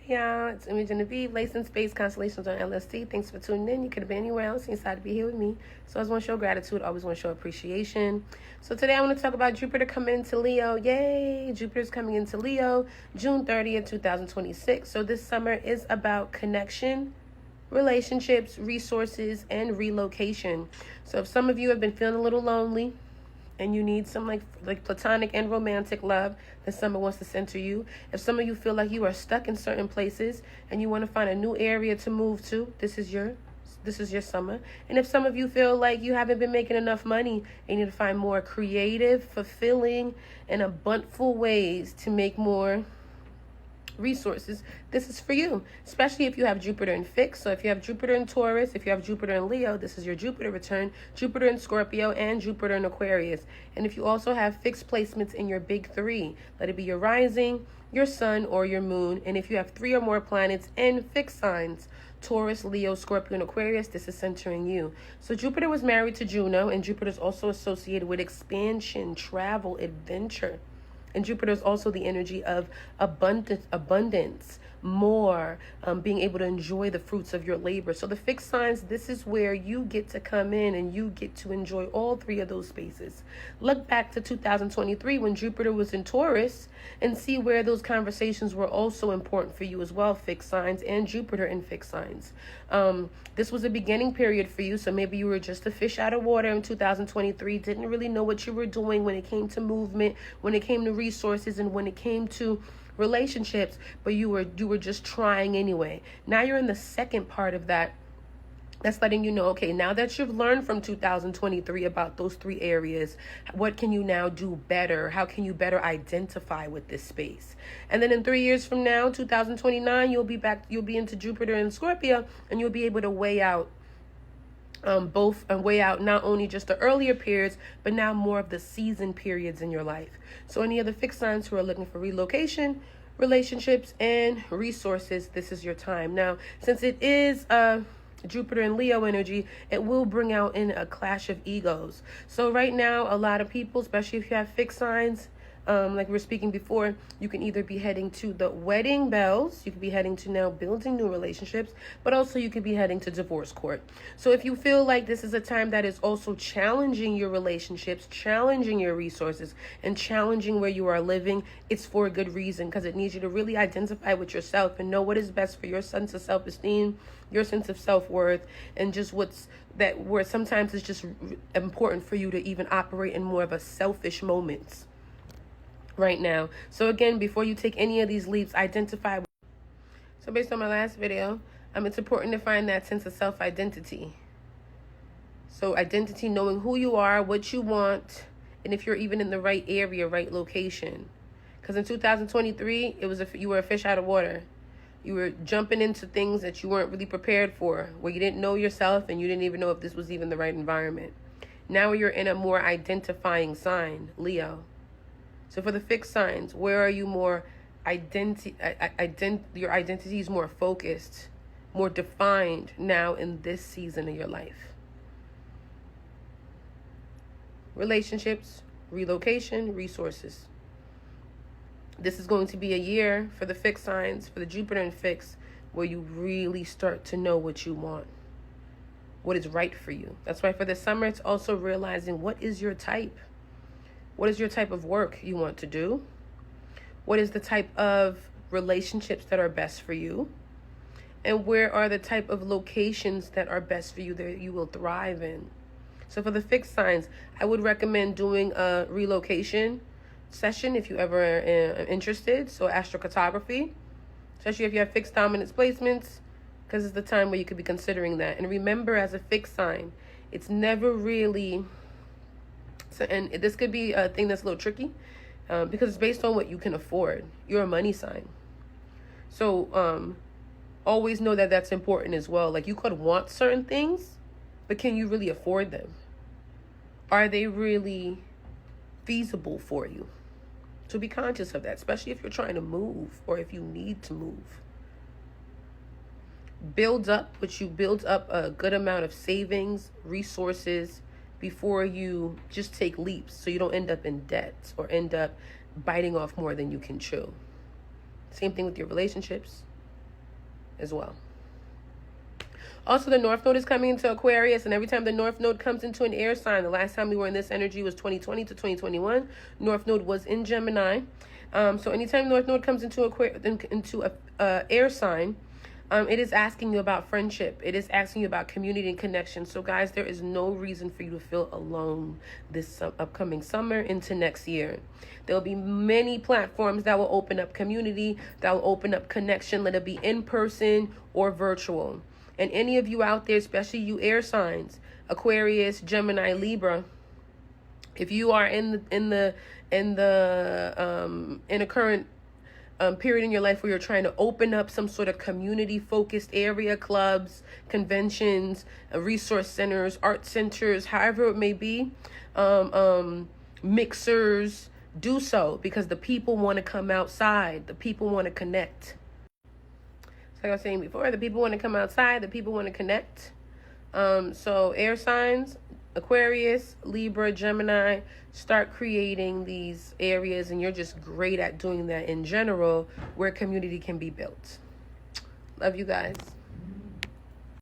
Y'all, it's Imogen Aviv, Lace in Space, Constellations on LSD. Thanks for tuning in. You could have been anywhere else. You decided to be here with me. So I always want to show gratitude. Always want to show appreciation. So today I want to talk about Jupiter coming into Leo. Yay! Jupiter's coming into Leo June 30th, 2026. So this summer is about connection, relationships, resources, and relocation. So if some of you have been feeling a little lonely, and you need some like platonic and romantic love, that summer wants to center you. If some of you feel like you are stuck in certain places and you want to find a new area to move to, this is your summer. And if some of you feel like you haven't been making enough money and you need to find more creative, fulfilling, and abundant ways to make more resources, this is for you, especially if you have Jupiter in fixed. So if you have Jupiter in Taurus, if you have Jupiter in Leo, this is your Jupiter return, Jupiter in Scorpio, and Jupiter in Aquarius. And if you also have fixed placements in your big three, let it be your rising, your sun, or your moon. And if you have 3 or more planets in fixed signs, Taurus, Leo, Scorpio, and Aquarius, this is centering you. So Jupiter was married to Juno, and Jupiter is also associated with expansion, travel, adventure. And Jupiter is also the energy of abundance, more, being able to enjoy the fruits of your labor. So the fixed signs, this is where you get to come in and you get to enjoy all 3 of those spaces. Look back to 2023 when Jupiter was in Taurus and see where those conversations were also important for you as well, fixed signs and Jupiter in fixed signs. This was a beginning period for you, so maybe you were just a fish out of water in 2023, didn't really know what you were doing when it came to movement, when it came to resources, and when it came to relationships, but you were just trying anyway. Now you're in the second part of that. That's letting you know, okay, now that you've learned from 2023 about those 3 areas, what can you now do better? How can you better identify with this space? And then in 3 years from now, 2029, you'll be into Jupiter and Scorpio, and you'll be able to weigh out not only just the earlier periods, but now more of the season periods in your life. So any of the fixed signs who are looking for relocation, relationships, and resources, this is your time. Now, since it is Jupiter and Leo energy, it will bring out in a clash of egos. So right now, a lot of people, especially if you have fixed signs, like we were speaking before, you can either be heading to the wedding bells, you could be heading to now building new relationships, but also you could be heading to divorce court. So if you feel like this is a time that is also challenging your relationships, challenging your resources, and challenging where you are living, it's for a good reason, because it needs you to really identify with yourself and know what is best for your sense of self-esteem, your sense of self-worth, and just where sometimes it's just important for you to even operate in more of a selfish moments right now. So again, before you take any of these leaps, identify. So based on my last video, it's important to find that sense of self-identity. So identity, knowing who you are, what you want, and if you're even in the right area, right location. Because in 2023, you were a fish out of water. You were jumping into things that you weren't really prepared for, where you didn't know yourself and you didn't even know if this was even the right environment. Now you're in a more identifying sign, Leo. So for the fixed signs, where are you more your identity is more focused, more defined now in this season of your life? Relationships, relocation, resources. This is going to be a year for the fixed signs, for the Jupiter and fixed, where you really start to know what you want, what is right for you. That's why for the summer, it's also realizing what is your type. What is your type of work you want to do? What is the type of relationships that are best for you? And where are the type of locations that are best for you that you will thrive in? So for the fixed signs, I would recommend doing a relocation session if you ever are interested. So astrocartography, especially if you have fixed dominance placements, because it's the time where you could be considering that. And remember, as a fixed sign, it's never really... So, and this could be a thing that's a little tricky because it's based on what you can afford. You're a money sign. So always know that that's important as well. Like, you could want certain things, but can you really afford them? Are they really feasible for you? So be conscious of that, especially if you're trying to move or if you need to move. Build up a good amount of savings, resources, before you just take leaps, so you don't end up in debt or end up biting off more than you can chew. Same thing with your relationships. as well. Also, the North Node is coming into Aquarius, and every time the North Node comes into an air sign, the last time we were in this energy was 2020 to 2021. North Node was in Gemini. So anytime North Node comes into a air sign, it is asking you about friendship. It is asking you about community and connection. So guys, there is no reason for you to feel alone this upcoming summer into next year. There will be many platforms that will open up community, that will open up connection, let it be in person or virtual. And any of you out there, especially you air signs, Aquarius, Gemini, Libra, if you are in a current period in your life where you're trying to open up some sort of community focused area, clubs, conventions, resource centers, art centers, however it may be, mixers, do so, because the people want to come outside. The people want to connect. Like I was saying before, the people want to come outside, the people want to connect. So air signs, Aquarius, Libra, Gemini, start creating these areas, and you're just great at doing that in general, where community can be built. Love you guys.